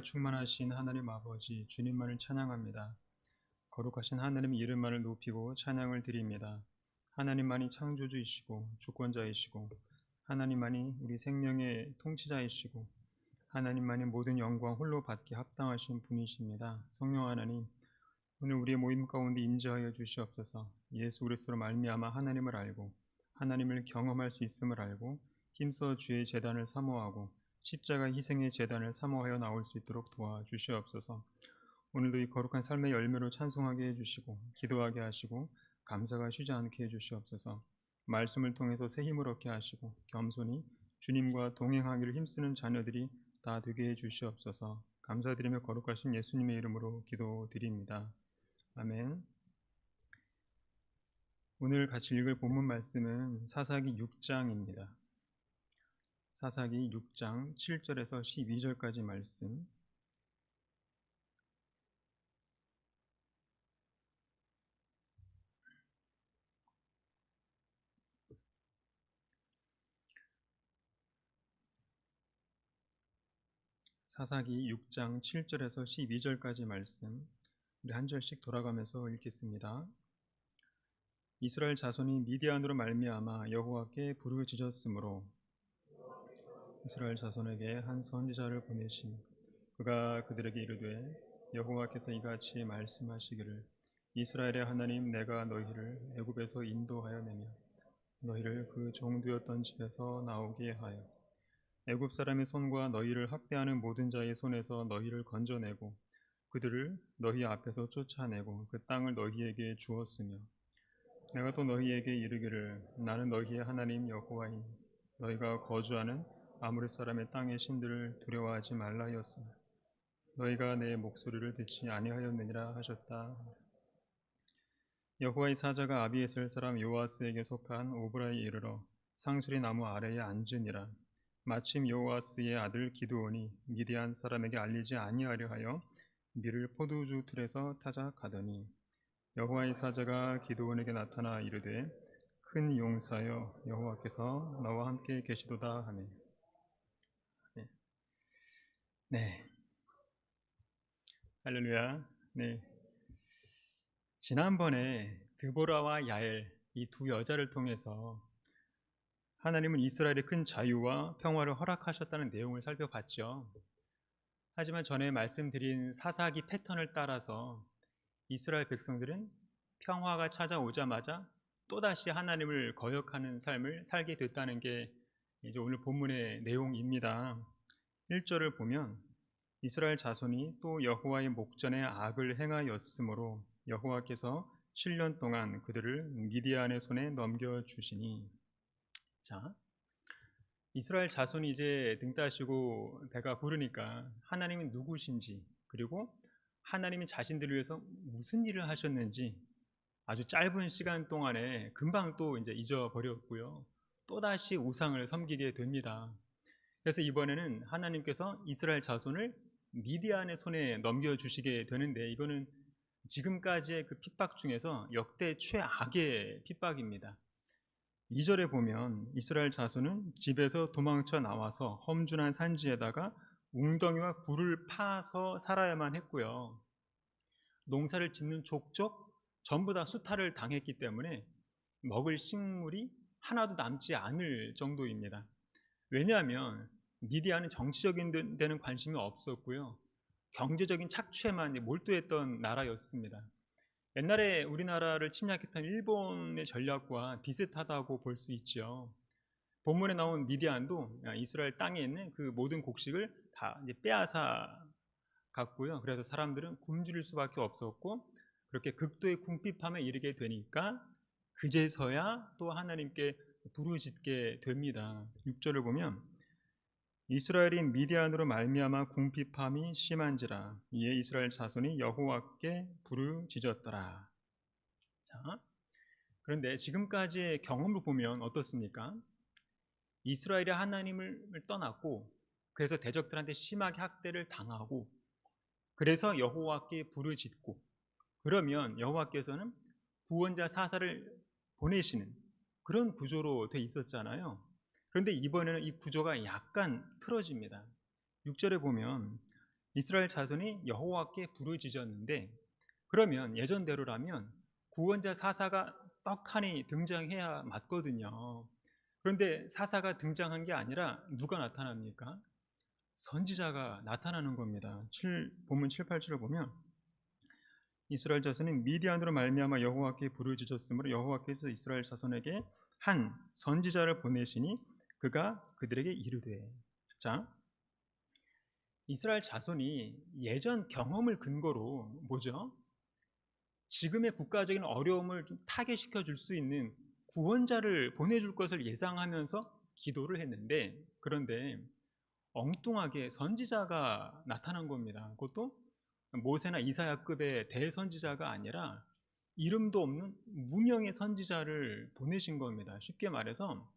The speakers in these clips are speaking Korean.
충만하신 하나님 아버지 주님만을 찬양합니다. 거룩하신 하나님 이름만을 높이고 찬양을 드립니다. 하나님만이 창조주이시고 주권자이시고 하나님만이 우리 생명의 통치자이시고 하나님만이 모든 영광 홀로 받기 합당하신 분이십니다. 성령 하나님, 오늘 우리의 모임 가운데 임재하여 주시옵소서. 예수 그리스도로 말미암아 하나님을 알고 하나님을 경험할 수 있음을 알고 힘써 주의 제단을 사모하고 십자가 희생의 제단을 사모하여 나올 수 있도록 도와주시옵소서. 오늘도 이 거룩한 삶의 열매로 찬송하게 해주시고 기도하게 하시고 감사가 쉬지 않게 해주시옵소서. 말씀을 통해서 새 힘을 얻게 하시고 겸손히 주님과 동행하기를 힘쓰는 자녀들이 다 되게 해주시옵소서. 감사드리며 거룩하신 예수님의 이름으로 기도드립니다. 아멘. 오늘 같이 읽을 본문 말씀은 사사기 6장입니다. 사사기 6장 7절에서 12절까지 말씀. 사사기 6장 7절에서 12절까지 말씀. 우리 한 절씩 돌아가면서 읽겠습니다. 이스라엘 자손이 미디안으로 말미암아 여호와께 부르짖었으므로 이스라엘 자손에게 한 선지자를 보내심. 그가 그들에게 이르되 여호와께서 이같이 말씀하시기를 이스라엘의 하나님 내가 너희를 애굽에서 인도하여 내며 너희를 그 종되었던 집에서 나오게 하여 애굽 사람의 손과 너희를 학대하는 모든 자의 손에서 너희를 건져내고 그들을 너희 앞에서 쫓아내고 그 땅을 너희에게 주었으며 내가 또 너희에게 이르기를 나는 너희의 하나님 여호와이니 너희가 거주하는 아모리 사람의 땅의 신들을 두려워하지 말라 하였으나 너희가 내 목소리를 듣지 아니하였느니라 하셨다. 여호와의 사자가 아비에셀 사람 요아스에게 속한 오브라에 이르러 상수리 나무 아래에 앉으니라. 마침 요아스의 아들 기드온이 미디안 사람에게 알리지 아니하려 하여 밀을 포도주 틀에서 타자 가더니 여호와의 사자가 기드온에게 나타나 이르되 큰 용사여 여호와께서 너와 함께 계시도다 하매. 네. 할렐루야. 네. 지난번에 드보라와 야엘 이 두 여자를 통해서 하나님은 이스라엘의 큰 자유와 평화를 허락하셨다는 내용을 살펴봤죠. 하지만 전에 말씀드린 사사기 패턴을 따라서 이스라엘 백성들은 평화가 찾아오자마자 또다시 하나님을 거역하는 삶을 살게 됐다는 게 이제 오늘 본문의 내용입니다. 1절을 보면 이스라엘 자손이 또 여호와의 목전에 악을 행하였으므로 여호와께서 7년 동안 그들을 미디안의 손에 넘겨주시니. 자, 이스라엘 자손이 이제 등 따시고 배가 부르니까 하나님은 누구신지 그리고 하나님이 자신들을 위해서 무슨 일을 하셨는지 아주 짧은 시간 동안에 금방 또 이제 잊어버렸고요. 또다시 우상을 섬기게 됩니다. 그래서 이번에는 하나님께서 이스라엘 자손을 미디안의 손에 넘겨주시게 되는데 이거는 지금까지의 그 핍박 중에서 역대 최악의 핍박입니다. 2절에 보면 이스라엘 자손은 집에서 도망쳐 나와서 험준한 산지에다가 웅덩이와 굴을 파서 살아야만 했고요. 농사를 짓는 족족 전부 다 수탈을 당했기 때문에 먹을 식물이 하나도 남지 않을 정도입니다. 왜냐하면 미디안은 정치적인 데는 관심이 없었고요. 경제적인 착취에만 몰두했던 나라였습니다. 옛날에 우리나라를 침략했던 일본의 전략과 비슷하다고 볼 수 있죠. 본문에 나온 미디안도 이스라엘 땅에 있는 그 모든 곡식을 다 이제 빼앗아 갔고요. 그래서 사람들은 굶주릴 수밖에 없었고 그렇게 극도의 궁핍함에 이르게 되니까 그제서야 또 하나님께 부르짖게 됩니다. 6절을 보면 이스라엘이 미디안으로 말미암아 궁핍함이 심한지라 이에 이스라엘 자손이 여호와께 부르짖었더라. 자, 그런데 지금까지의 경험을 보면 어떻습니까? 이스라엘이 하나님을 떠났고 그래서 대적들한테 심하게 학대를 당하고 그래서 여호와께 부르짖고 그러면 여호와께서는 구원자 사사를 보내시는 그런 구조로 돼 있었잖아요. 그런데 이번에는 이 구조가 약간 틀어집니다. 6절에 보면 이스라엘 자손이 여호와께 부르짖었는데, 그러면 예전대로라면 구원자 사사가 떡하니 등장해야 맞거든요. 그런데 사사가 등장한 게 아니라 누가 나타납니까? 선지자가 나타나는 겁니다. 본문 7, 8절을 보면 이스라엘 자손이 미디안으로 말미암아 여호와께 부르짖었으므로 여호와께서 이스라엘 자손에게 한 선지자를 보내시니 그가 그들에게 이르되. 자, 이스라엘 자손이 예전 경험을 근거로 뭐죠? 지금의 국가적인 어려움을 좀 타개시켜 줄 수 있는 구원자를 보내줄 것을 예상하면서 기도를 했는데, 그런데 엉뚱하게 선지자가 나타난 겁니다. 그것도 모세나 이사야급의 대선지자가 아니라 이름도 없는 무명의 선지자를 보내신 겁니다. 쉽게 말해서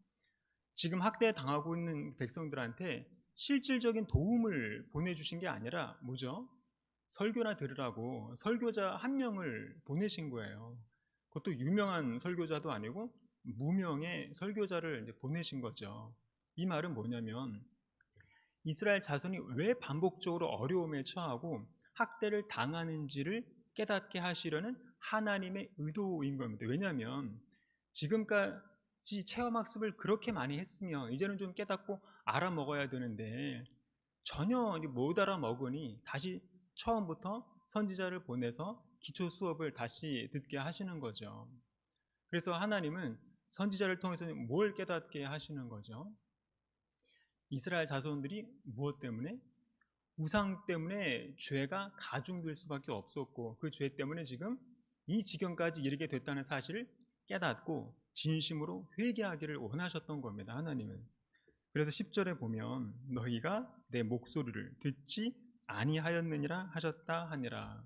지금 학대 당하고 있는 백성들한테 실질적인 도움을 보내주신 게 아니라 뭐죠? 설교나 들으라고 설교자 한 명을 보내신 거예요. 그것도 유명한 설교자도 아니고 무명의 설교자를 이제 보내신 거죠. 이 말은 뭐냐면 이스라엘 자손이 왜 반복적으로 어려움에 처하고 학대를 당하는지를 깨닫게 하시려는 하나님의 의도인 겁니다. 왜냐하면 지금까지 체험학습을 그렇게 많이 했으면 이제는 좀 깨닫고 알아먹어야 되는데 전혀 못 알아먹으니 다시 처음부터 선지자를 보내서 기초 수업을 다시 듣게 하시는 거죠. 그래서 하나님은 선지자를 통해서 뭘 깨닫게 하시는 거죠? 이스라엘 자손들이 무엇 때문에? 우상 때문에 죄가 가중될 수밖에 없었고 그 죄 때문에 지금 이 지경까지 이르게 됐다는 사실을 깨닫고 진심으로 회개하기를 원하셨던 겁니다. 하나님은. 그래서 10절에 보면 너희가 내 목소리를 듣지 아니하였느니라 하셨다 하니라.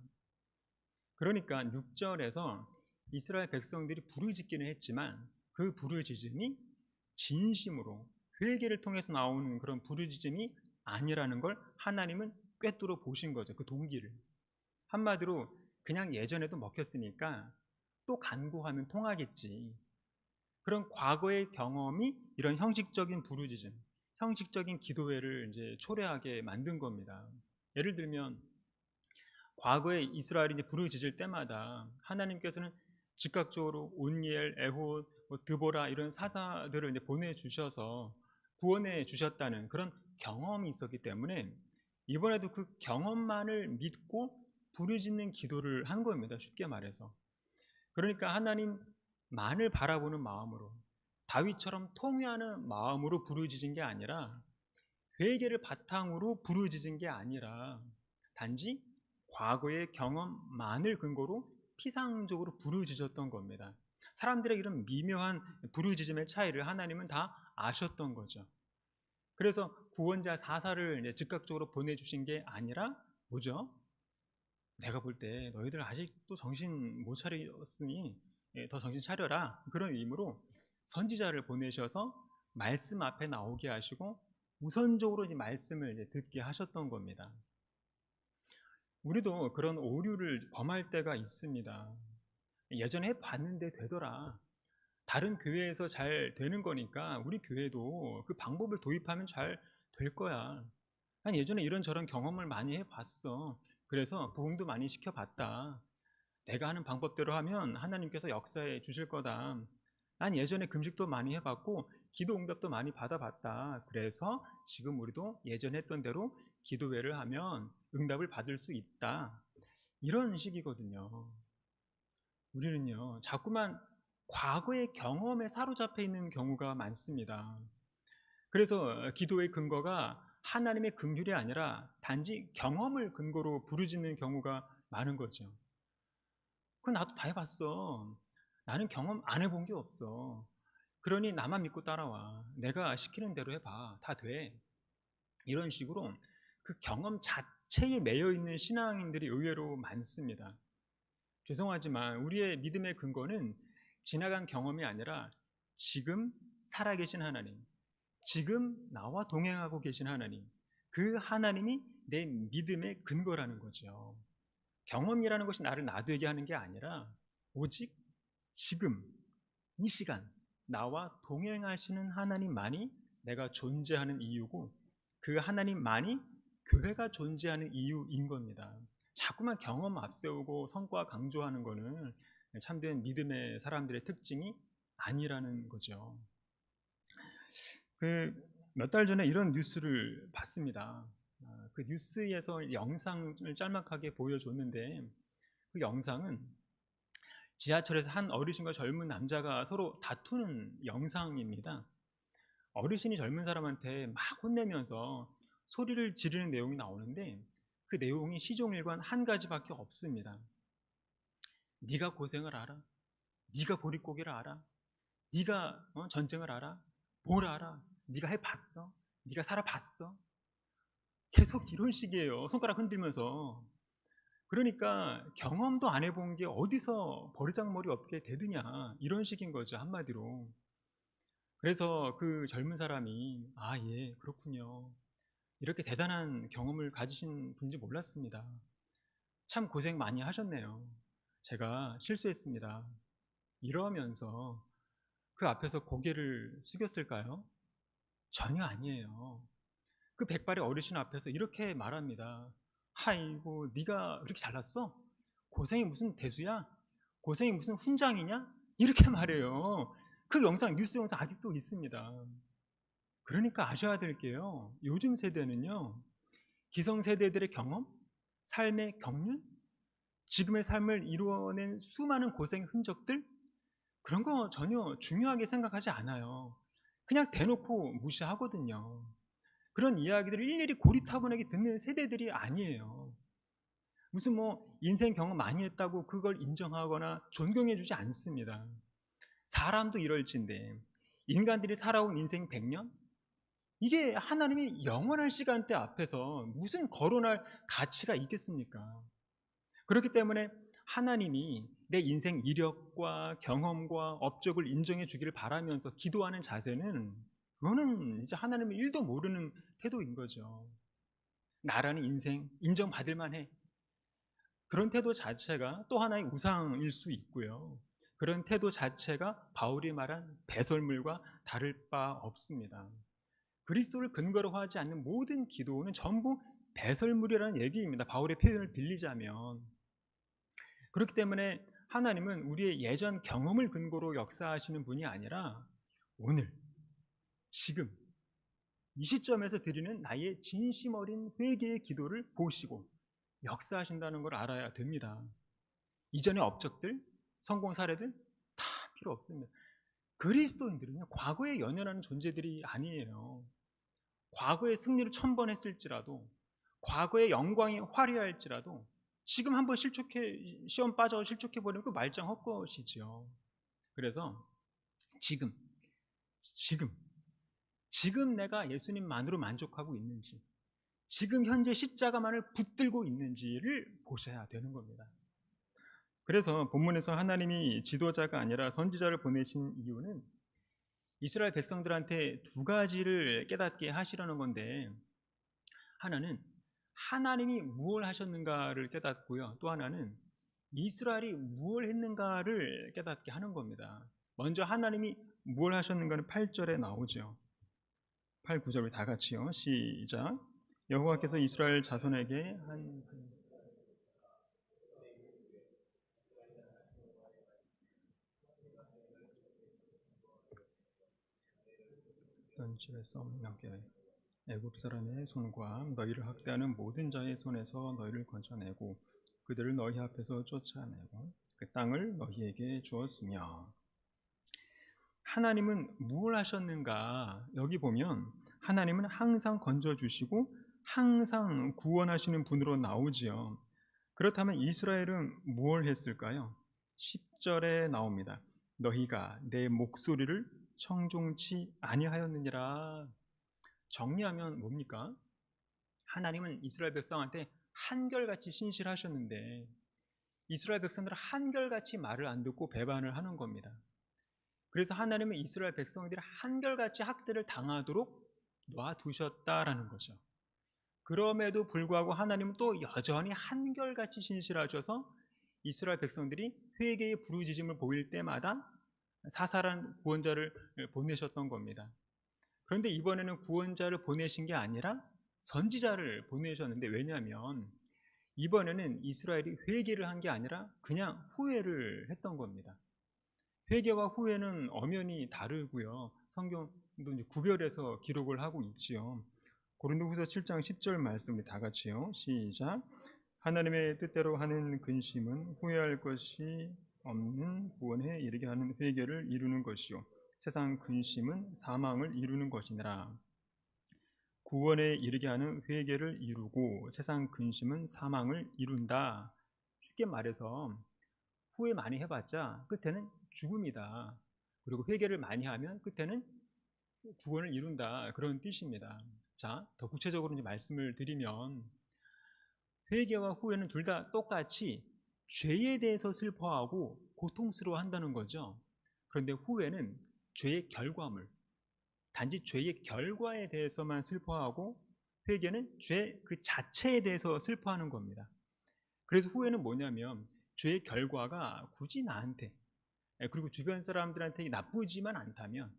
그러니까 6절에서 이스라엘 백성들이 부르짖기는 했지만 그 부르짖음이 진심으로 회개를 통해서 나오는 그런 부르짖음이 아니라는 걸 하나님은 꿰뚫어 보신 거죠. 그 동기를. 한마디로 그냥 예전에도 먹혔으니까 또 간구하면 통하겠지. 그런 과거의 경험이 이런 형식적인 부르짖음, 형식적인 기도회를 이제 초래하게 만든 겁니다. 예를 들면 과거에 이스라엘이 이제 부르짖을 때마다 하나님께서는 즉각적으로 온니엘, 에홀, 드보라 이런 사자들을 이제 보내주셔서 구원해 주셨다는 그런 경험이 있었기 때문에 이번에도 그 경험만을 믿고 부르짖는 기도를 한 겁니다. 쉽게 말해서. 그러니까 하나님만을 바라보는 마음으로 다윗처럼 통회하는 마음으로 부르짖은 게 아니라 회개를 바탕으로 부르짖은 게 아니라 단지 과거의 경험만을 근거로 피상적으로 부르짖었던 겁니다. 사람들의 이런 미묘한 부르짖음의 차이를 하나님은 다 아셨던 거죠. 그래서 구원자 사사를 즉각적으로 보내주신 게 아니라 뭐죠? 내가 볼 때 너희들 아직도 정신 못 차렸으니 더 정신 차려라. 그런 의미로 선지자를 보내셔서 말씀 앞에 나오게 하시고 우선적으로 이 말씀을 이제 듣게 하셨던 겁니다. 우리도 그런 오류를 범할 때가 있습니다. 예전에 봤는데 되더라. 다른 교회에서 잘 되는 거니까 우리 교회도 그 방법을 도입하면 잘 될 거야. 난 예전에 이런저런 경험을 많이 해봤어. 그래서 부흥도 많이 시켜봤다. 내가 하는 방법대로 하면 하나님께서 역사해 주실 거다. 난 예전에 금식도 많이 해봤고 기도 응답도 많이 받아봤다. 그래서 지금 우리도 예전에 했던 대로 기도회를 하면 응답을 받을 수 있다. 이런 식이거든요. 우리는요 자꾸만 과거의 경험에 사로잡혀 있는 경우가 많습니다. 그래서 기도의 근거가 하나님의 긍휼이 아니라 단지 경험을 근거로 부르짖는 경우가 많은 거죠. 그건 나도 다 해봤어. 나는 경험 안 해본 게 없어. 그러니 나만 믿고 따라와. 내가 시키는 대로 해봐. 다 돼. 이런 식으로 그 경험 자체에 매여 있는 신앙인들이 의외로 많습니다. 죄송하지만 우리의 믿음의 근거는 지나간 경험이 아니라 지금 살아계신 하나님, 지금 나와 동행하고 계신 하나님, 그 하나님이 내 믿음의 근거라는 거죠. 경험이라는 것이 나를 나되게 하는 게 아니라 오직 지금 이 시간 나와 동행하시는 하나님만이 내가 존재하는 이유고 그 하나님만이 교회가 존재하는 이유인 겁니다. 자꾸만 경험 앞세우고 성과 강조하는 거는 참된 믿음의 사람들의 특징이 아니라는 거죠. 몇 달 전에 이런 뉴스를 봤습니다. 그 뉴스에서 영상을 짤막하게 보여줬는데, 그 영상은 지하철에서 한 어르신과 젊은 남자가 서로 다투는 영상입니다. 어르신이 젊은 사람한테 막 혼내면서 소리를 지르는 내용이 나오는데, 그 내용이 시종일관 한 가지밖에 없습니다. 네가 고생을 알아? 네가 보릿고개를 알아? 네가 전쟁을 알아? 뭘 알아? 네가 해봤어? 네가 살아봤어? 계속 이런 식이에요. 손가락 흔들면서. 그러니까 경험도 안 해본 게 어디서 버르장머리 없게 되느냐, 이런 식인 거죠, 한마디로. 그래서 그 젊은 사람이 예, 그렇군요, 이렇게 대단한 경험을 가지신 분인지 몰랐습니다. 참 고생 많이 하셨네요. 제가 실수했습니다. 이러면서 그 앞에서 고개를 숙였을까요? 전혀 아니에요. 그 백발의 어르신 앞에서 이렇게 말합니다. 아이고, 네가 그렇게 잘났어? 고생이 무슨 대수야? 고생이 무슨 훈장이냐? 이렇게 말해요. 그 영상, 뉴스 영상 아직도 있습니다. 그러니까 아셔야 될 게요, 요즘 세대는요, 기성세대들의 경험, 삶의 경륜, 지금의 삶을 이루어낸 수많은 고생 흔적들, 그런 거 전혀 중요하게 생각하지 않아요. 그냥 대놓고 무시하거든요. 그런 이야기들을 일일이 고리타분하게 듣는 세대들이 아니에요. 무슨 인생 경험 많이 했다고 그걸 인정하거나 존경해 주지 않습니다. 사람도 이럴진데, 인간들이 살아온 인생 100년? 이게 하나님이 영원한 시간대 앞에서 무슨 거론할 가치가 있겠습니까? 그렇기 때문에 하나님이 내 인생 이력과 경험과 업적을 인정해 주기를 바라면서 기도하는 자세는, 그거는 이제 하나님을 1도 모르는 태도인 거죠. 나라는 인생 인정받을 만해. 그런 태도 자체가 또 하나의 우상일 수 있고요. 그런 태도 자체가 바울이 말한 배설물과 다를 바 없습니다. 그리스도를 근거로 하지 않는 모든 기도는 전부 배설물이라는 얘기입니다. 바울의 표현을 빌리자면. 그렇기 때문에 하나님은 우리의 예전 경험을 근거로 역사하시는 분이 아니라 오늘, 지금, 이 시점에서 드리는 나의 진심 어린 회개의 기도를 보시고 역사하신다는 걸 알아야 됩니다. 이전의 업적들, 성공 사례들 다 필요 없습니다. 그리스도인들은요, 과거에 연연하는 존재들이 아니에요. 과거의 승리를 1000번 했을지라도, 과거의 영광이 화려할지라도 지금 한번 시험 빠져 실족해버리면 그 말짱 헛것이지요. 그래서 지금 내가 예수님만으로 만족하고 있는지, 지금 현재 십자가만을 붙들고 있는지를 보셔야 되는 겁니다. 그래서 본문에서 하나님이 지도자가 아니라 선지자를 보내신 이유는 이스라엘 백성들한테 두 가지를 깨닫게 하시려는 건데, 하나는 하나님이 무엇을 하셨는가를 깨닫고요, 또 하나는 이스라엘이 무엇을 했는가를 깨닫게 하는 겁니다. 먼저 하나님이 무엇을 하셨는가는 8절에 나오죠. 8, 9절을 다 같이요. 시작. 여호와께서 이스라엘 자손에게 한 집에서 남게 애굽 사람의 손과 너희를 학대하는 모든 자의 손에서 너희를 건져내고 그들을 너희 앞에서 쫓아내고 그 땅을 너희에게 주었으며. 하나님은 무엇을 하셨는가? 여기 보면 하나님은 항상 건져주시고 항상 구원하시는 분으로 나오지요. 그렇다면 이스라엘은 무엇을 했을까요? 10절에 나옵니다. 너희가 내 목소리를 청종치 아니하였느니라. 정리하면 뭡니까? 하나님은 이스라엘 백성한테 한결같이 신실하셨는데 이스라엘 백성들은 한결같이 말을 안 듣고 배반을 하는 겁니다. 그래서 하나님은 이스라엘 백성들이 한결같이 학대를 당하도록 놔두셨다라는 거죠. 그럼에도 불구하고 하나님은 또 여전히 한결같이 신실하셔서 이스라엘 백성들이 회개의 부르짖음을 보일 때마다 사살한 구원자를 보내셨던 겁니다. 그런데 이번에는 구원자를 보내신 게 아니라 선지자를 보내셨는데, 왜냐하면 이번에는 이스라엘이 회개를 한 게 아니라 그냥 후회를 했던 겁니다. 회개와 후회는 엄연히 다르고요. 성경도 이제 구별해서 기록을 하고 있지요. 고린도후서 7장 10절 말씀 우리 다 같이요. 시작. 하나님의 뜻대로 하는 근심은 후회할 것이 없는 구원에 이르게 하는 회개를 이루는 것이요, 세상 근심은 사망을 이루는 것이니라. 구원에 이르게 하는 회개를 이루고 세상 근심은 사망을 이룬다. 쉽게 말해서 후회 많이 해봤자 끝에는 죽음이다. 그리고 회개를 많이 하면 끝에는 구원을 이룬다. 그런 뜻입니다. 자, 더 구체적으로 이제 말씀을 드리면, 회개와 후회는 둘 다 똑같이 죄에 대해서 슬퍼하고 고통스러워 한다는 거죠. 그런데 후회는 죄의 결과물, 단지 죄의 결과에 대해서만 슬퍼하고, 회개는 죄 그 자체에 대해서 슬퍼하는 겁니다. 그래서 후회는 뭐냐면, 죄의 결과가 굳이 나한테, 그리고 주변 사람들한테 나쁘지만 않다면,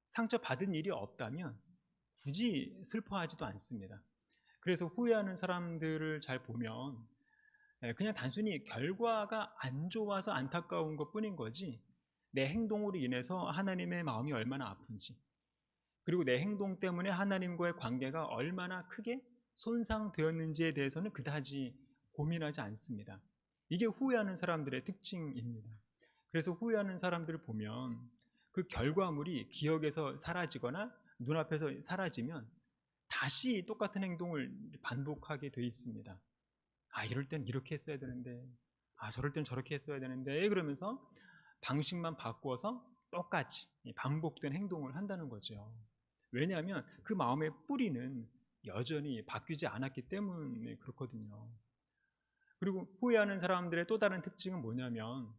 상처받은 일이 없다면 굳이 슬퍼하지도 않습니다. 그래서 후회하는 사람들을 잘 보면 그냥 단순히 결과가 안 좋아서 안타까운 것 뿐인 거지, 내 행동으로 인해서 하나님의 마음이 얼마나 아픈지, 그리고 내 행동 때문에 하나님과의 관계가 얼마나 크게 손상되었는지에 대해서는 그다지 고민하지 않습니다. 이게 후회하는 사람들의 특징입니다. 그래서 후회하는 사람들을 보면 그 결과물이 기억에서 사라지거나 눈앞에서 사라지면 다시 똑같은 행동을 반복하게 돼 있습니다. 아, 이럴 땐 이렇게 했어야 되는데, 아, 저럴 땐 저렇게 했어야 되는데, 그러면서 방식만 바꿔서 똑같이 반복된 행동을 한다는 거죠. 왜냐하면 그 마음의 뿌리는 여전히 바뀌지 않았기 때문에 그렇거든요. 그리고 후회하는 사람들의 또 다른 특징은 뭐냐면,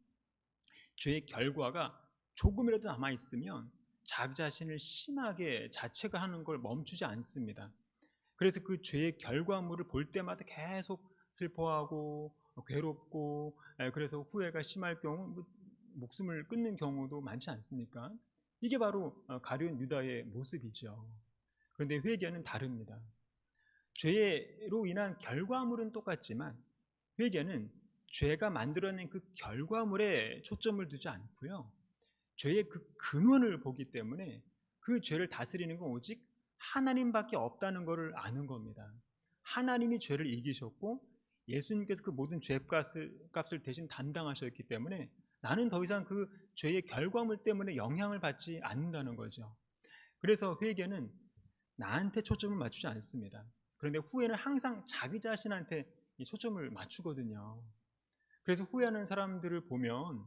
죄의 결과가 조금이라도 남아있으면 자기 자신을 심하게 자책하는 걸 멈추지 않습니다. 그래서 그 죄의 결과물을 볼 때마다 계속 슬퍼하고 괴롭고, 그래서 후회가 심할 경우 목숨을 끊는 경우도 많지 않습니까? 이게 바로 가룟 유다의 모습이죠. 그런데 회개는 다릅니다. 죄로 인한 결과물은 똑같지만, 회개는 죄가 만들어낸 그 결과물에 초점을 두지 않고요, 죄의 그 근원을 보기 때문에 그 죄를 다스리는 건 오직 하나님밖에 없다는 것을 아는 겁니다. 하나님이 죄를 이기셨고 예수님께서 그 모든 죄값을 대신 담당하셨기 때문에 나는 더 이상 그 죄의 결과물 때문에 영향을 받지 않는다는 거죠. 그래서 회개는 나한테 초점을 맞추지 않습니다. 그런데 후회는 항상 자기 자신한테 이 초점을 맞추거든요. 그래서 후회하는 사람들을 보면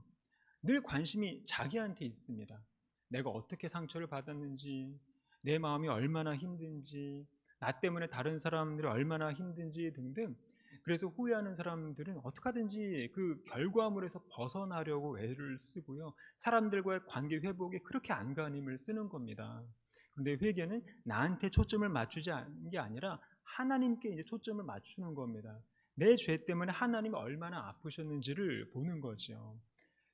늘 관심이 자기한테 있습니다. 내가 어떻게 상처를 받았는지, 내 마음이 얼마나 힘든지, 나 때문에 다른 사람들이 얼마나 힘든지 등등. 그래서 후회하는 사람들은 어떻게 하든지 그 결과물에서 벗어나려고 애를 쓰고요, 사람들과의 관계 회복에 그렇게 안간힘을 쓰는 겁니다. 그런데 회개는 나한테 초점을 맞추지 않는 게 아니라 하나님께 이제 초점을 맞추는 겁니다. 내 죄 때문에 하나님이 얼마나 아프셨는지를 보는 거죠.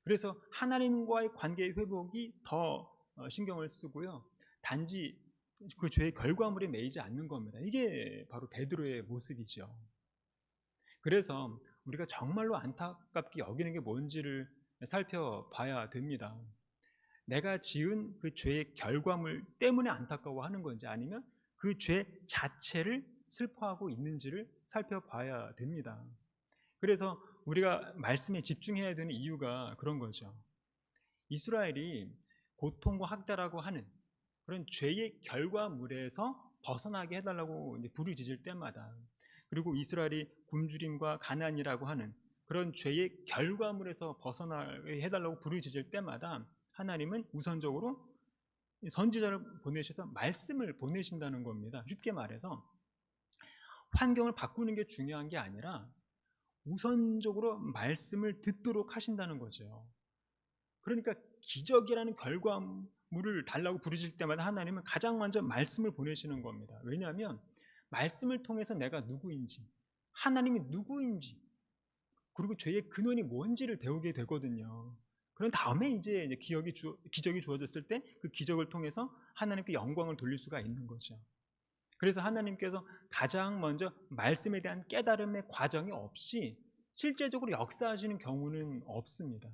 그래서 하나님과의 관계 회복이 더 신경을 쓰고요, 단지 그 죄의 결과물에 매이지 않는 겁니다. 이게 바로 베드로의 모습이죠. 그래서 우리가 정말로 안타깝게 여기는 게 뭔지를 살펴봐야 됩니다. 내가 지은 그 죄의 결과물 때문에 안타까워하는 건지, 아니면 그 죄 자체를 슬퍼하고 있는지를 살펴봐야 됩니다. 그래서 우리가 말씀에 집중해야 되는 이유가 그런 거죠. 이스라엘이 고통과 학대라고 하는 그런 죄의 결과물에서 벗어나게 해달라고 부르짖을 때마다, 그리고 이스라엘이 굶주림과 가난이라고 하는 그런 죄의 결과물에서 벗어나게 해달라고 부르짖을 때마다 하나님은 우선적으로 선지자를 보내셔서 말씀을 보내신다는 겁니다. 쉽게 말해서 환경을 바꾸는 게 중요한 게 아니라 우선적으로 말씀을 듣도록 하신다는 거죠. 그러니까 기적이라는 결과물을 달라고 부르실 때마다 하나님은 가장 먼저 말씀을 보내시는 겁니다. 왜냐하면 말씀을 통해서 내가 누구인지, 하나님이 누구인지, 그리고 죄의 근원이 뭔지를 배우게 되거든요. 그런 다음에 이제 기적이 주어졌을 때 그 기적을 통해서 하나님께 영광을 돌릴 수가 있는 거죠. 그래서 하나님께서 가장 먼저 말씀에 대한 깨달음의 과정이 없이 실제적으로 역사하시는 경우는 없습니다.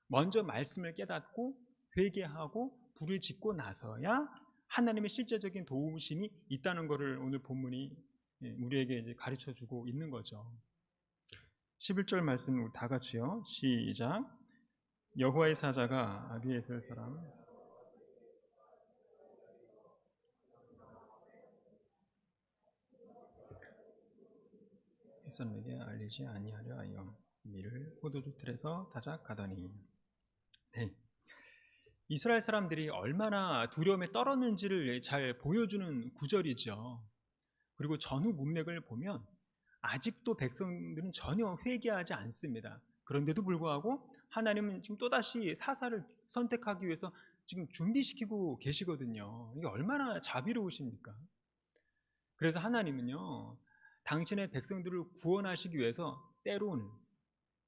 먼저 말씀을 깨닫고 회개하고 불을 짓고 나서야 하나님의 실제적인 도우심이 있다는 것을 오늘 본문이 우리에게 이제 가르쳐 주고 있는 거죠. 11절 말씀 우리 다 같이요. 시작. 여호와의 사자가 아비에셀 사람 백성에게 알리지 아니하려 하여 미를 포도주 틀에서 다작하더니. 네. 이스라엘 사람들이 얼마나 두려움에 떨었는지를 잘 보여주는 구절이죠. 그리고 전후 문맥을 보면 아직도 백성들은 전혀 회개하지 않습니다. 그런데도 불구하고 하나님은 지금 또다시 사사를 선택하기 위해서 지금 준비시키고 계시거든요. 이게 얼마나 자비로우십니까? 그래서 하나님은요, 당신의 백성들을 구원하시기 위해서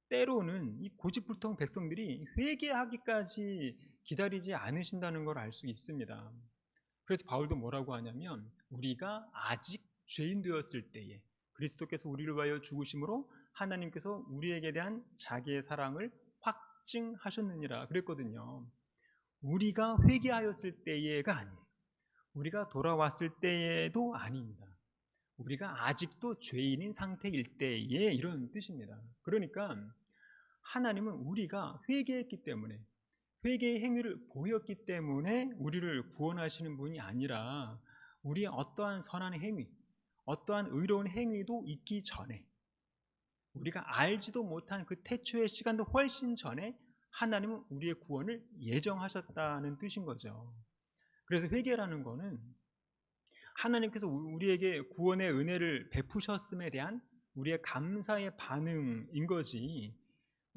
때로는 이 고집불통 백성들이 회개하기까지 기다리지 않으신다는 걸 알 수 있습니다. 그래서 바울도 뭐라고 하냐면, 우리가 아직 죄인 되었을 때에 그리스도께서 우리를 위하여 죽으심으로 하나님께서 우리에게 대한 자기의 사랑을 확증하셨느니라 그랬거든요. 우리가 회개하였을 때에가 아니에요. 우리가 돌아왔을 때에도 아닙니다. 우리가 아직도 죄인인 상태일 때에 이런 뜻입니다. 그러니까 하나님은 우리가 회개했기 때문에, 회개의 행위를 보였기 때문에 우리를 구원하시는 분이 아니라, 우리의 어떠한 선한 행위, 어떠한 의로운 행위도 있기 전에, 우리가 알지도 못한 그 태초의 시간도 훨씬 전에 하나님은 우리의 구원을 예정하셨다는 뜻인 거죠. 그래서 회개라는 거는 하나님께서 우리에게 구원의 은혜를 베푸셨음에 대한 우리의 감사의 반응인 거지,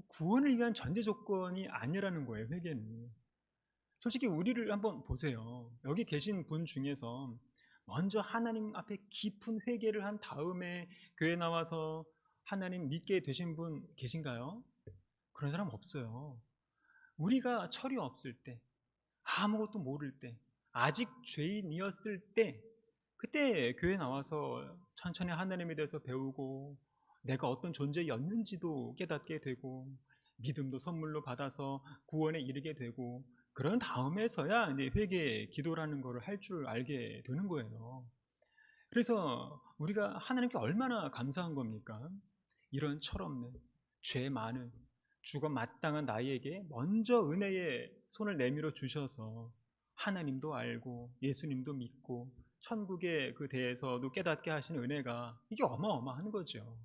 구원을 위한 전제 조건이 아니라는 거예요. 회개는. 솔직히 우리를 한번 보세요. 여기 계신 분 중에서 먼저 하나님 앞에 깊은 회개를 한 다음에 교회 나와서 하나님 믿게 되신 분 계신가요? 그런 사람 없어요. 우리가 철이 없을 때, 아무것도 모를 때, 아직 죄인이었을 때, 그때 교회 나와서 천천히 하나님에 대해서 배우고 내가 어떤 존재였는지도 깨닫게 되고 믿음도 선물로 받아서 구원에 이르게 되고, 그런 다음에서야 이제 회개 기도라는 것을 할 줄 알게 되는 거예요. 그래서 우리가 하나님께 얼마나 감사한 겁니까? 이런 철없는, 죄 많은, 죽어 마땅한 나에게 먼저 은혜의 손을 내밀어 주셔서 하나님도 알고 예수님도 믿고 천국에 그 대해서도 깨닫게 하시는 은혜가, 이게 어마어마한 거죠.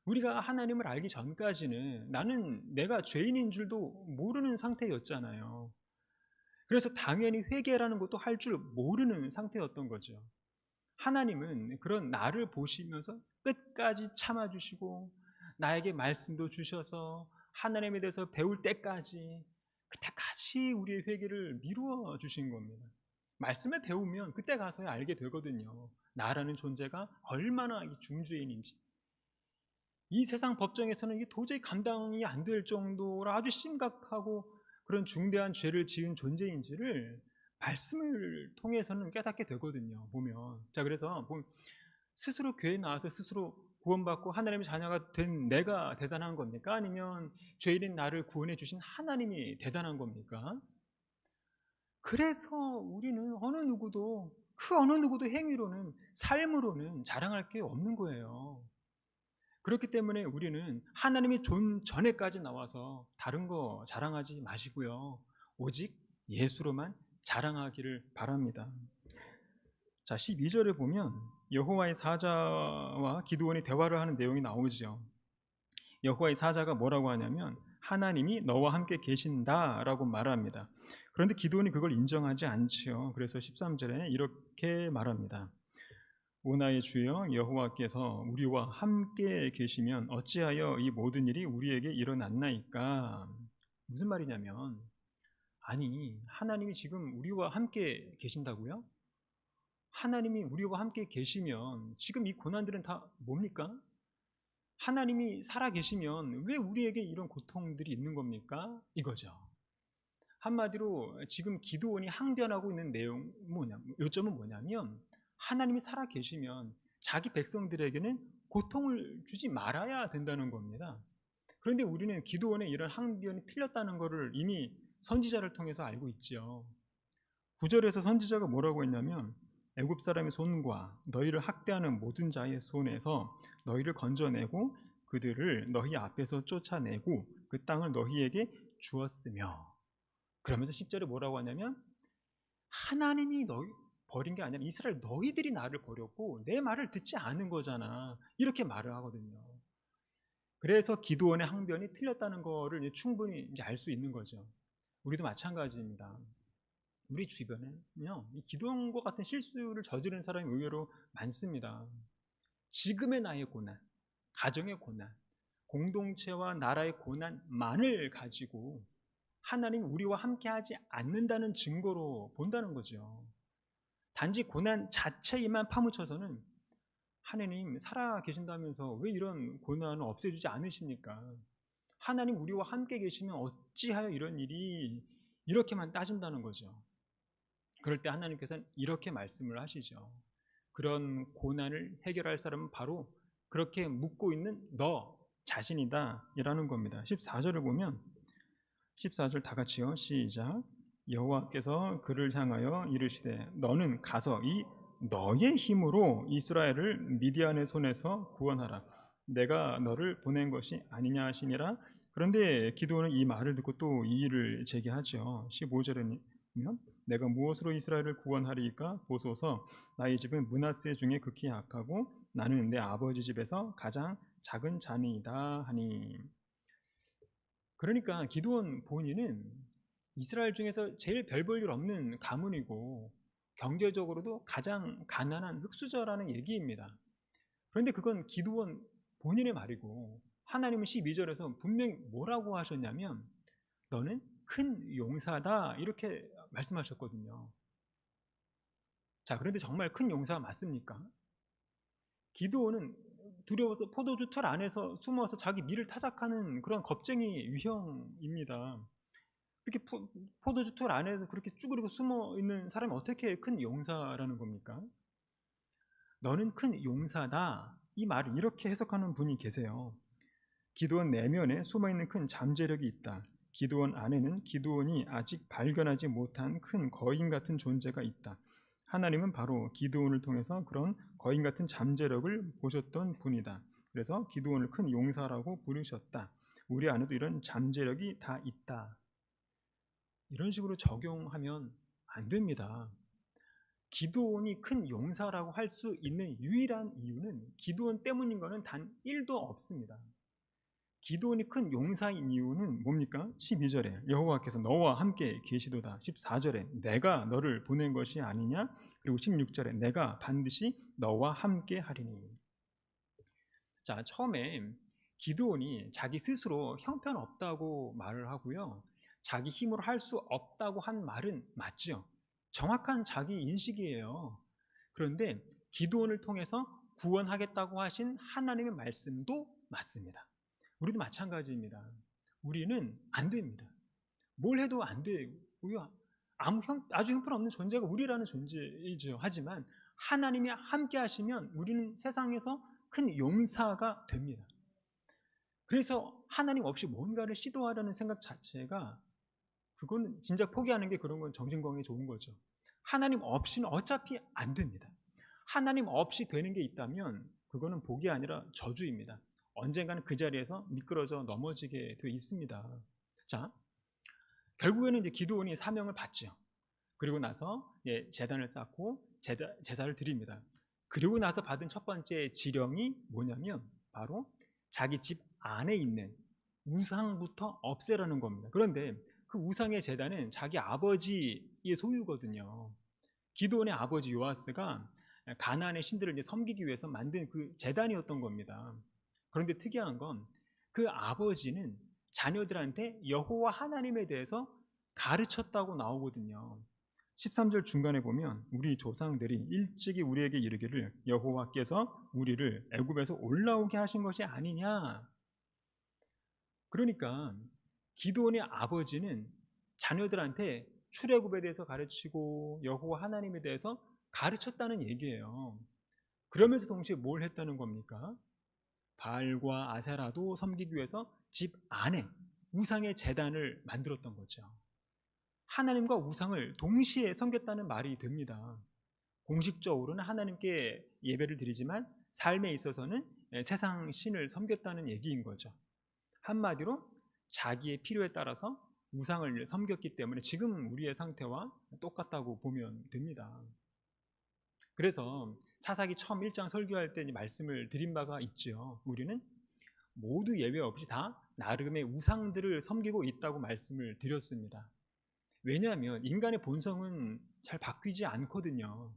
우리가 하나님을 알기 전까지는 나는 내가 죄인인 줄도 모르는 상태였잖아요. 그래서 당연히 회개라는 것도 할 줄 모르는 상태였던 거죠. 하나님은 그런 나를 보시면서 끝까지 참아주시고 나에게 말씀도 주셔서 하나님에 대해서 배울 때까지, 그때까지 우리의 회개를 미루어 주신 겁니다. 말씀을 배우면 그때 가서야 알게 되거든요. 나라는 존재가 얼마나 중죄인인지. 이 세상 법정에서는 이게 도저히 감당이 안 될 정도로 아주 심각하고 그런 중대한 죄를 지은 존재인지를 말씀을 통해서는 깨닫게 되거든요. 보면. 자, 그래서 스스로 교회에 나와서 스스로 구원받고 하나님의 자녀가 된 내가 대단한 겁니까? 아니면 죄인인 나를 구원해 주신 하나님이 대단한 겁니까? 그래서 우리는 그 어느 누구도 행위로는, 삶으로는 자랑할 게 없는 거예요. 그렇기 때문에 우리는 하나님이 존 전에까지 나와서 다른 거 자랑하지 마시고요, 오직 예수로만 자랑하기를 바랍니다. 자, 12절에 보면 여호와의 사자와 기드온이 대화를 하는 내용이 나오죠. 여호와의 사자가 뭐라고 하냐면, 하나님이 너와 함께 계신다라고 말합니다. 그런데 기드온이 그걸 인정하지 않지요. 그래서 13절에 이렇게 말합니다. 오 나의 주여 여호와께서 우리와 함께 계시면 어찌하여 이 모든 일이 우리에게 일어났나이까? 무슨 말이냐면, 아니, 하나님이 지금 우리와 함께 계신다고요? 하나님이 우리와 함께 계시면 지금 이 고난들은 다 뭡니까? 하나님이 살아 계시면 왜 우리에게 이런 고통들이 있는 겁니까? 이거죠. 한마디로 지금 기드온이 항변하고 있는 요점은 뭐냐면, 하나님이 살아 계시면 자기 백성들에게는 고통을 주지 말아야 된다는 겁니다. 그런데 우리는 기도원의 이런 항변이 틀렸다는 것을 이미 선지자를 통해서 알고 있지요. 9절에서 선지자가 뭐라고 했냐면 애굽 사람의 손과 너희를 학대하는 모든 자의 손에서 너희를 건져내고 그들을 너희 앞에서 쫓아내고 그 땅을 너희에게 주었으며, 그러면서 10절에 뭐라고 하냐면 하나님이 너희 버린 게 아니라 이스라엘 너희들이 나를 버렸고 내 말을 듣지 않은 거잖아, 이렇게 말을 하거든요. 그래서 기도원의 항변이 틀렸다는 거를 충분히 이제 알 수 있는 거죠. 우리도 마찬가지입니다. 우리 주변에는요, 이 기도원과 같은 실수를 저지른 사람이 의외로 많습니다. 지금의 나의 고난, 가정의 고난, 공동체와 나라의 고난만을 가지고 하나님이 우리와 함께하지 않는다는 증거로 본다는 거죠. 단지 고난 자체에만 파묻혀서는 하나님 살아 계신다면서 왜 이런 고난을 없애주지 않으십니까? 하나님 우리와 함께 계시면 어찌하여 이런 일이, 이렇게만 따진다는 거죠. 그럴 때 하나님께서는 이렇게 말씀을 하시죠. 그런 고난을 해결할 사람은 바로 그렇게 묻고 있는 너 자신이다 이라는 겁니다. 14절을 보면, 14절 다 같이요, 시작. 여호와께서 그를 향하여 이르시되 너는 가서 이 너의 힘으로 이스라엘을 미디안의 손에서 구원하라. 내가 너를 보낸 것이 아니냐 하시니라. 그런데 기도는 이 말을 듣고 또 이의를 제기하죠. 15절에는 내가 무엇으로 이스라엘을 구원하리이까? 보소서, 나의 집은 므낫세 중에 극히 악하고 나는 내 아버지 집에서 가장 작은 자니이다 하니. 그러니까 기드온 본인은 이스라엘 중에서 제일 별 볼 일 없는 가문이고 경제적으로도 가장 가난한 흙수저라는 얘기입니다. 그런데 그건 기드온 본인의 말이고, 하나님은 12절에서 분명히 뭐라고 하셨냐면 너는 큰 용사다 이렇게 말씀하셨거든요. 자, 그런데 정말 큰 용사 맞습니까? 기드온은 두려워서 포도주 틀 안에서 숨어서 자기 미를 타작하는 그런 겁쟁이 유형입니다. 이렇게 포도주 틀 안에서 그렇게 쭈그리고 숨어 있는 사람이 어떻게 큰 용사라는 겁니까? 너는 큰 용사다, 이 말을 이렇게 해석하는 분이 계세요. 기드온 내면에 숨어있는 큰 잠재력이 있다. 기드온 안에는 기드온이 아직 발견하지 못한 큰 거인 같은 존재가 있다. 하나님은 바로 기드온을 통해서 그런 거인 같은 잠재력을 보셨던 분이다. 그래서 기드온을 큰 용사라고 부르셨다. 우리 안에도 이런 잠재력이 다 있다. 이런 식으로 적용하면 안 됩니다. 기드온이 큰 용사라고 할 수 있는 유일한 이유는 기드온 때문인 것은 단 1도 없습니다. 기드온이 큰 용사인 이유는 뭡니까? 12절에 여호와께서 너와 함께 계시도다. 14절에 내가 너를 보낸 것이 아니냐? 그리고 16절에 내가 반드시 너와 함께 하리니. 자, 처음에 기드온이 자기 스스로 형편없다고 말을 하고요, 자기 힘으로 할 수 없다고 한 말은 맞죠. 정확한 자기 인식이에요. 그런데 기드온을 통해서 구원하겠다고 하신 하나님의 말씀도 맞습니다. 우리도 마찬가지입니다. 우리는 안 됩니다. 뭘 해도 안 되고요. 아주 형편없는 존재가 우리라는 존재이죠. 하지만 하나님이 함께 하시면 우리는 세상에서 큰 용사가 됩니다. 그래서 하나님 없이 뭔가를 시도하려는 생각 자체가, 그건 진짜 포기하는 게, 그런 건 정신건강에 좋은 거죠. 하나님 없이는 어차피 안 됩니다. 하나님 없이 되는 게 있다면 그거는 복이 아니라 저주입니다. 언젠가는 그 자리에서 미끄러져 넘어지게 되어 있습니다. 자, 결국에는 이제 기드온이 사명을 받죠. 그리고 나서 제단을 쌓고 제사를 드립니다. 그리고 나서 받은 첫 번째 지령이 뭐냐면 바로 자기 집 안에 있는 우상부터 없애라는 겁니다. 그런데 그 우상의 제단은 자기 아버지의 소유거든요. 기드온의 아버지 요아스가 가나안의 신들을 이제 섬기기 위해서 만든 그 제단이었던 겁니다. 그런데 특이한 건 그 아버지는 자녀들한테 여호와 하나님에 대해서 가르쳤다고 나오거든요. 13절 중간에 보면 우리 조상들이 일찍이 우리에게 이르기를 여호와께서 우리를 애굽에서 올라오게 하신 것이 아니냐. 그러니까 기드온의 아버지는 자녀들한테 출애굽에 대해서 가르치고 여호와 하나님에 대해서 가르쳤다는 얘기예요. 그러면서 동시에 뭘 했다는 겁니까? 바알과 아세라도 섬기기 위해서 집 안에 우상의 제단을 만들었던 거죠. 하나님과 우상을 동시에 섬겼다는 말이 됩니다. 공식적으로는 하나님께 예배를 드리지만 삶에 있어서는 세상 신을 섬겼다는 얘기인 거죠. 한마디로 자기의 필요에 따라서 우상을 섬겼기 때문에 지금 우리의 상태와 똑같다고 보면 됩니다. 그래서 사사기 처음 1장 설교할 때 말씀을 드린 바가 있죠. 우리는 모두 예외 없이 다 나름의 우상들을 섬기고 있다고 말씀을 드렸습니다. 왜냐하면 인간의 본성은 잘 바뀌지 않거든요.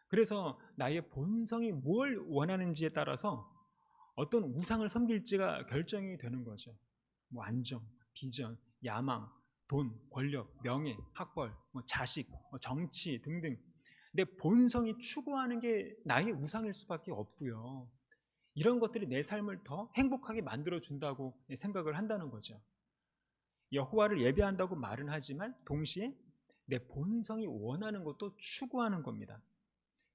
그래서 나의 본성이 뭘 원하는지에 따라서 어떤 우상을 섬길지가 결정이 되는 거죠. 뭐 안정, 비전, 야망, 돈, 권력, 명예, 학벌, 자식, 정치 등등. 내 본성이 추구하는 게 나의 우상일 수밖에 없고요. 이런 것들이 내 삶을 더 행복하게 만들어 준다고 생각을 한다는 거죠. 여호와를 예배한다고 말은 하지만 동시에 내 본성이 원하는 것도 추구하는 겁니다.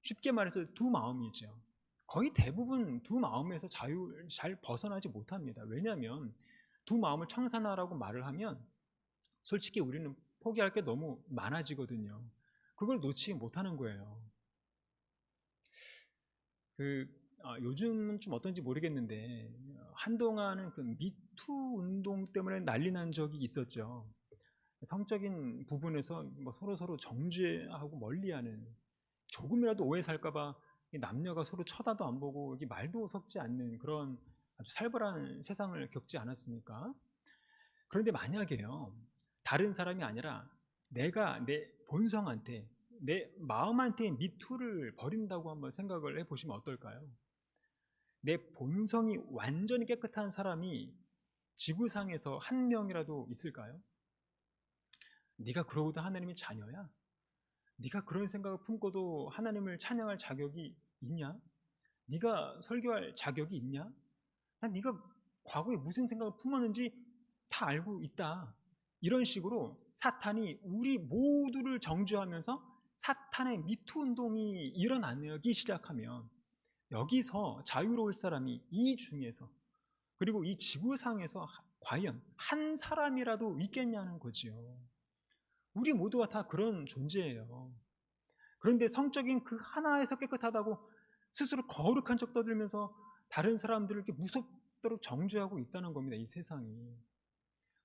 쉽게 말해서 두 마음이죠. 거의 대부분 두 마음에서 잘 벗어나지 못합니다. 왜냐하면 두 마음을 청산하라고 말을 하면 솔직히 우리는 포기할 게 너무 많아지거든요. 그걸 놓지 못하는 거예요. 요즘은 좀 어떤지 모르겠는데 한동안은 그 미투 운동 때문에 난리 난 적이 있었죠. 성적인 부분에서 뭐 서로 정죄하고 멀리하는, 조금이라도 오해 살까봐 남녀가 서로 쳐다도 안 보고 말도 섞지 않는 그런 아주 살벌한 세상을 겪지 않았습니까? 그런데 만약에요, 다른 사람이 아니라 내가 내 본성한테, 내 마음한테 미투를 버린다고 한번 생각을 해보시면 어떨까요? 내 본성이 완전히 깨끗한 사람이 지구상에서 한 명이라도 있을까요? 네가 그러고도 하나님의 자녀야? 네가 그런 생각을 품고도 하나님을 찬양할 자격이 있냐? 네가 설교할 자격이 있냐? 난 네가 과거에 무슨 생각을 품었는지 다 알고 있다. 이런 식으로 사탄이 우리 모두를 정죄하면서 사탄의 미투 운동이 일어나기 시작하면 여기서 자유로울 사람이 이 중에서, 그리고 이 지구상에서 과연 한 사람이라도 있겠냐는 거지요. 우리 모두가 다 그런 존재예요. 그런데 성적인 그 하나에서 깨끗하다고 스스로 거룩한 척 떠들면서 다른 사람들을 이렇게 무섭도록 정죄하고 있다는 겁니다. 이 세상이.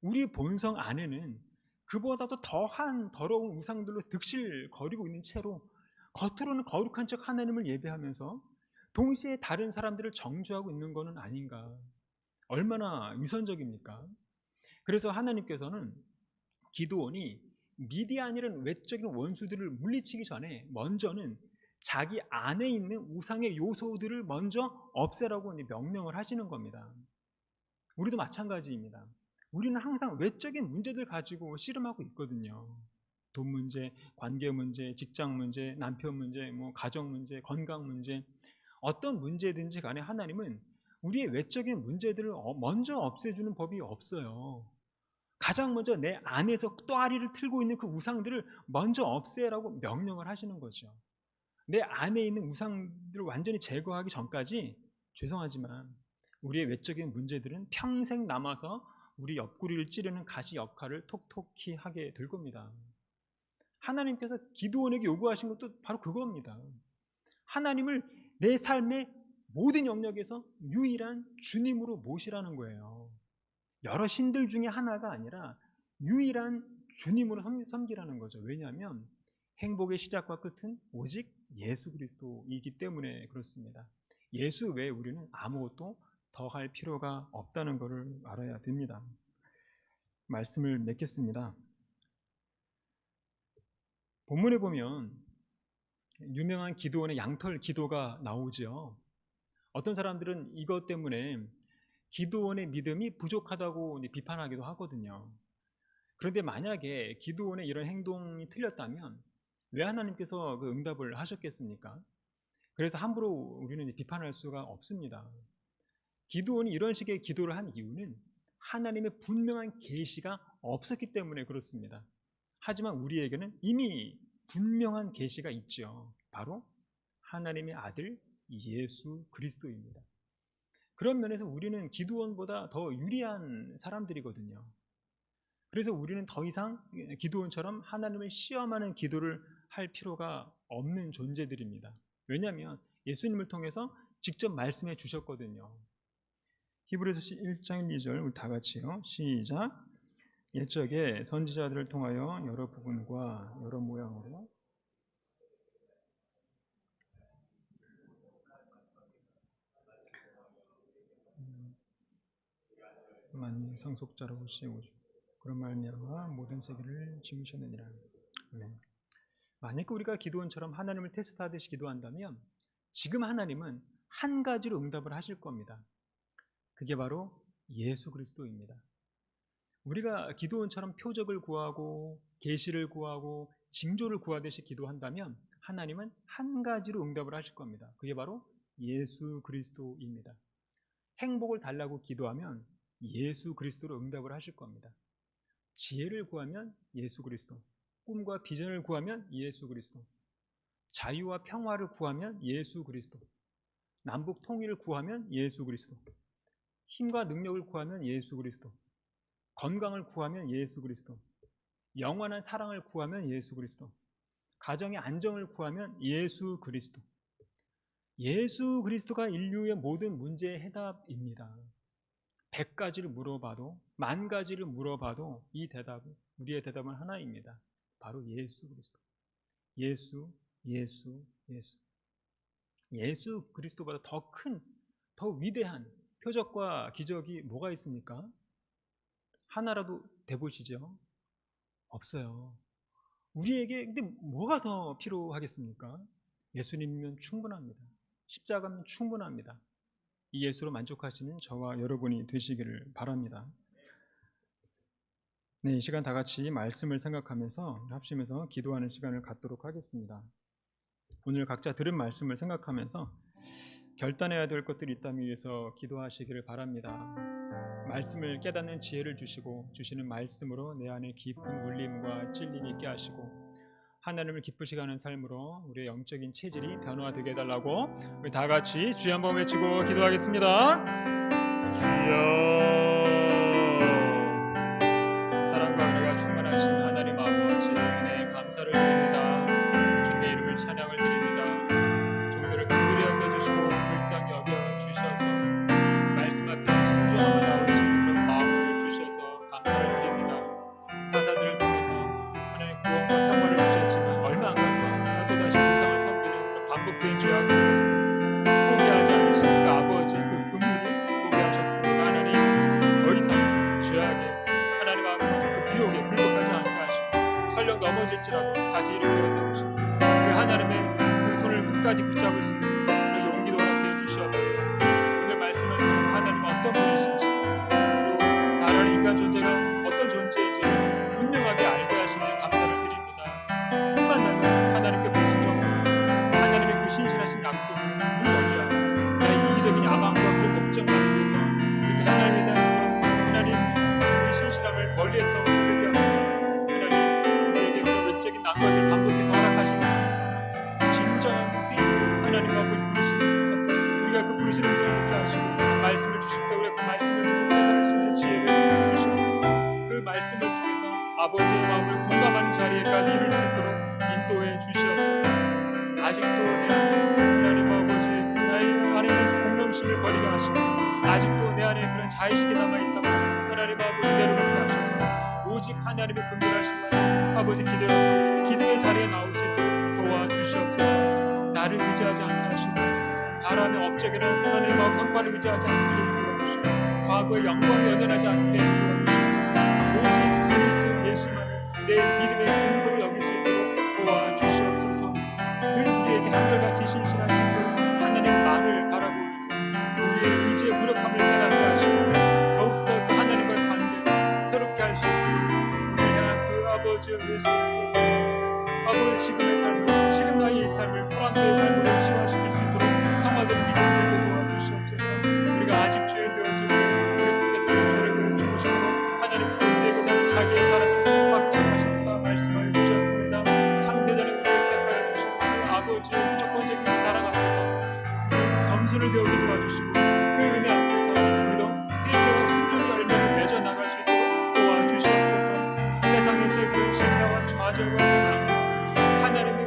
우리 본성 안에는 그보다도 더한 더러운 우상들로 득실거리고 있는 채로 겉으로는 거룩한 척 하나님을 예배하면서 동시에 다른 사람들을 정죄하고 있는 것은 아닌가. 얼마나 위선적입니까? 그래서 하나님께서는 기드온이 미디안이라는 외적인 원수들을 물리치기 전에 먼저는 자기 안에 있는 우상의 요소들을 먼저 없애라고 명령을 하시는 겁니다. 우리도 마찬가지입니다. 우리는 항상 외적인 문제들 가지고 씨름하고 있거든요. 돈 문제, 관계 문제, 직장 문제, 남편 문제, 가정 문제, 건강 문제, 어떤 문제든지 간에 하나님은 우리의 외적인 문제들을 먼저 없애주는 법이 없어요. 가장 먼저 내 안에서 또아리를 틀고 있는 그 우상들을 먼저 없애라고 명령을 하시는 거죠. 내 안에 있는 우상들을 완전히 제거하기 전까지 죄송하지만 우리의 외적인 문제들은 평생 남아서 우리 옆구리를 찌르는 가시 역할을 톡톡히 하게 될 겁니다. 하나님께서 기드온에게 요구하신 것도 바로 그겁니다. 하나님을 내 삶의 모든 영역에서 유일한 주님으로 모시라는 거예요. 여러 신들 중에 하나가 아니라 유일한 주님으로 섬기라는 거죠. 왜냐하면 행복의 시작과 끝은 오직 예수 그리스도이기 때문에 그렇습니다. 예수 외에 우리는 아무것도 더할 필요가 없다는 것을 알아야 됩니다. 말씀을 맺겠습니다. 본문에 보면 유명한 기드온의 양털 기도가 나오죠. 어떤 사람들은 이것 때문에 기드온의 믿음이 부족하다고 비판하기도 하거든요. 그런데 만약에 기드온의 이런 행동이 틀렸다면 왜 하나님께서 그 응답을 하셨겠습니까? 그래서 함부로 우리는 비판할 수가 없습니다. 기드온이 이런 식의 기도를 한 이유는 하나님의 분명한 계시가 없었기 때문에 그렇습니다. 하지만 우리에게는 이미 분명한 계시가 있죠. 바로 하나님의 아들 예수 그리스도입니다. 그런 면에서 우리는 기드온보다 더 유리한 사람들이거든요. 그래서 우리는 더 이상 기드온처럼 하나님을 시험하는 기도를 할 필요가 없는 존재들입니다. 왜냐하면 예수님을 통해서 직접 말씀해 주셨거든요. 히브리서 1장 2절 우리 다 같이요. 시작. 옛적에 선지자들을 통하여 여러 부분과 여러 모양으로 만민 상속자로 세우시고 그런 말미암아 모든 세계를 지으셨느니라. 아멘. 만약에 우리가 기도원처럼 하나님을 테스트하듯이 기도한다면 지금 하나님은 한 가지로 응답을 하실 겁니다. 그게 바로 예수 그리스도입니다. 우리가 기도원처럼 표적을 구하고 계시를 구하고 징조를 구하듯이 기도한다면 하나님은 한 가지로 응답을 하실 겁니다. 그게 바로 예수 그리스도입니다. 행복을 달라고 기도하면 예수 그리스도로 응답을 하실 겁니다. 지혜를 구하면 예수 그리스도, 꿈과 비전을 구하면 예수 그리스도, 자유와 평화를 구하면 예수 그리스도, 남북 통일을 구하면 예수 그리스도, 힘과 능력을 구하면 예수 그리스도, 건강을 구하면 예수 그리스도, 영원한 사랑을 구하면 예수 그리스도, 가정의 안정을 구하면 예수 그리스도. 예수 그리스도가 인류의 모든 문제의 해답입니다. 100가지를 물어봐도 10,000가지를 물어봐도 이 대답은 우리의 대답은 하나입니다. 바로 예수 그리스도. 예수, 예수, 예수. 예수 그리스도보다 더 큰, 더 위대한 표적과 기적이 뭐가 있습니까? 하나라도 대보시죠. 없어요. 우리에게 근데 뭐가 더 필요하겠습니까? 예수님이면 충분합니다. 십자가면 충분합니다. 이 예수로 만족하시는 저와 여러분이 되시기를 바랍니다. 네, 이 시간 다 같이 말씀을 생각하면서 합심해서 기도하는 시간을 갖도록 하겠습니다. 오늘 각자 들은 말씀을 생각하면서 결단해야 될 것들이 있다면 위해서 기도하시기를 바랍니다. 말씀을 깨닫는 지혜를 주시고 주시는 말씀으로 내 안에 깊은 울림과 찔림이 있게 하시고 하나님을 기쁘시게 하는 삶으로 우리의 영적인 체질이 변화되게 해달라고 우리 다 같이 주여 한번 외치고 기도하겠습니다. 주여. 사랑과 은혜가 충만하신 하나님 아버지 은혜에 감사를 드립니다. 주님의 이름을 찬양을 드립니다. 종들을 긍휼히 여겨주시고 불쌍히 여겨주셔서 말씀 앞에 순종하며 나올 수 있는 그런 마음을 주셔서 감사를 드립니다. 사사들을 통해서 하나님 구원과 평화를 주셨지만 얼마 안 가서 또다시 우상을 섬기는 그런 반복된 죄악 속에서도 포기하지 않으시는 그 아버지의 그 긍휼을 포기하셨습니다. 하나님 더 이상 죄악에 하나님 아버지 그 미혹에 굴복하지 않게 하시고 설령 넘어질지라도 다시 일으켜 세우시고 그 하나님의 그 손을 끝까지 붙잡을 수 있는 그런 용기도 하게 해주시옵소서. 오늘 말씀을 통해서 하나님은 어떤 분이신지 그리고 나라는 인간 존재가 어떤 존재인지 분명하게 알게 하시니 감사를 드립니다. 틈만 나면 하나님께 불순종하고 하나님의 그 신실하신 약속을 물널리하고 나의 이기적인 야망과 그런 목적만을 위해서 이렇게 하나님에 대한 하나님 그 신실함을 멀리했다고 생각하고 하나님 우리에게 그런 외적인 난관을 반복해서 허락하신 것 통해서 진정한 의로 하나님 아버지 부르시는 우리가 그 부르시는 음성을 듣게 하시고 말씀을 주실 때 우리가 그 말씀을 듣고 깨달을 수 있는 지혜를 주시옵소서. 그 말씀을 통해서 아버지의 마음을 공감하는 자리에까지 이룰 수 있도록 인도해 주시옵소서. 아직도 내 안에 하나님 아버지 그 나의 안에 있는 공명심을 버리게 하시고 아직도 내 안에 그런 자의식이 남아있다고 하나님 아버지 내려놓게 하셔서 오직 하나님의 긍휼하신 말 아버지 기대어서 기도의 자리에 나올 수 있도록 도와주시옵소서. 나를 의지하지 않게 하시고 사람의 업적이나 하나님의 평가를 의지하지 않게 도와주시고 과거의 영광에 연연하지 않게 도와주시고 오직 그리스도 예수만을 내 믿음의 근거로 여길 수 있도록 도와주시옵소서. 늘 우리에게 한결같이 신실하신 그 하나님의 말을 바라보면서 우리의 의지의 무력함을 깨닫게 하시고 더욱더 그 하나님과의 관계를 새롭게 할 수 있도록 우리를 향한 그 아버지의 예수 그리스도 아버지 지금의 삶을 지금 나의 삶을 보람된 삶으로 치유하시킬 수 있도록 성화된 믿음 되게 도와주시옵소서. 우리가 아직 죄인 되었을 때 그리스도께서 그 죄를 죽으심으로 하나님 손대고자 자기의 사랑을 확증하셨다 말씀을 주셨습니다. 창세전에 우리를 택하여 주신 그 아버지 속에서의 그 실패와 좌절과 고난, 하나님의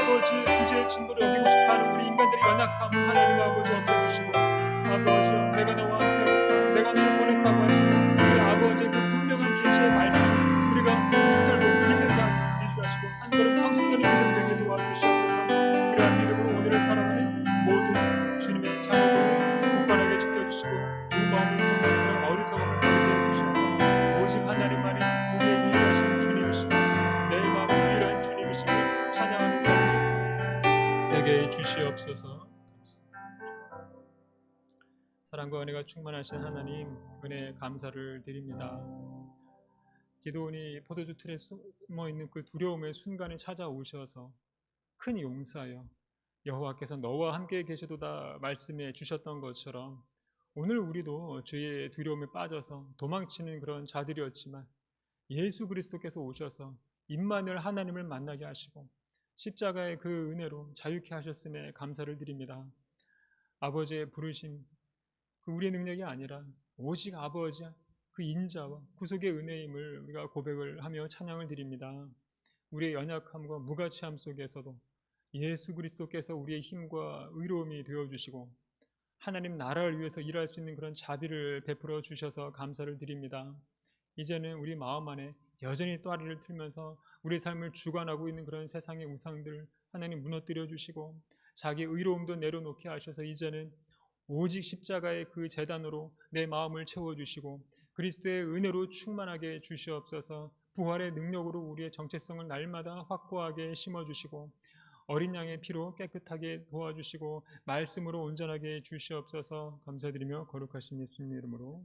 아버지 구제의 진도를 여기고 싶어하는 우리 인간들의 연약함 하나님 아버지 없애주시고, 아버지여 내가 너와 함께하겠다, 내가 너를 보냈다고 하시는 그 아버지의 그 분명한 계시의 말씀 우리가 붙들고 믿는 자 되게 하시고 한 걸음 성숙되는 믿음 되게 도와주시옵소서. 그러한 믿음으로 오늘을 살아가는 모든 주님의 자녀들을 굳건하게 지켜주시고 그 마음을 품는 그런 어리석음을 버리게 해주셔서 오직 하나님만이 우리의 유일하신 주님이시고 내 마음의 유일한 주님이심을 찬양하는 삶이 되게 해주시옵소서. 사랑과 은혜가 충만하신 하나님, 은혜에 감사를 드립니다. 기드온이 포도주 틀에 숨어있는 그 두려움의 순간에 찾아오셔서 큰 용사여 여호와께서 너와 함께 계시도다 말씀해 주셨던 것처럼 오늘 우리도 죄의 두려움에 빠져서 도망치는 그런 자들이었지만 예수 그리스도께서 오셔서 임마누엘 하나님을 만나게 하시고 십자가의 그 은혜로 자유케 하셨음에 감사를 드립니다. 아버지의 부르심, 그 우리의 능력이 아니라 오직 아버지 그 인자와 구속의 은혜임을 우리가 고백을 하며 찬양을 드립니다. 우리의 연약함과 무가치함 속에서도 예수 그리스도께서 우리의 힘과 의로움이 되어주시고 하나님 나라를 위해서 일할 수 있는 그런 자비를 베풀어 주셔서 감사를 드립니다. 이제는 우리 마음 안에 여전히 또아리를 틀면서 우리 삶을 주관하고 있는 그런 세상의 우상들 하나님 무너뜨려 주시고 자기 의로움도 내려놓게 하셔서 이제는 오직 십자가의 그 제단으로 내 마음을 채워주시고 그리스도의 은혜로 충만하게 주시옵소서. 부활의 능력으로 우리의 정체성을 날마다 확고하게 심어주시고 어린 양의 피로 깨끗하게 도와주시고 말씀으로 온전하게 주시옵소서. 감사드리며 거룩하신 예수님 이름으로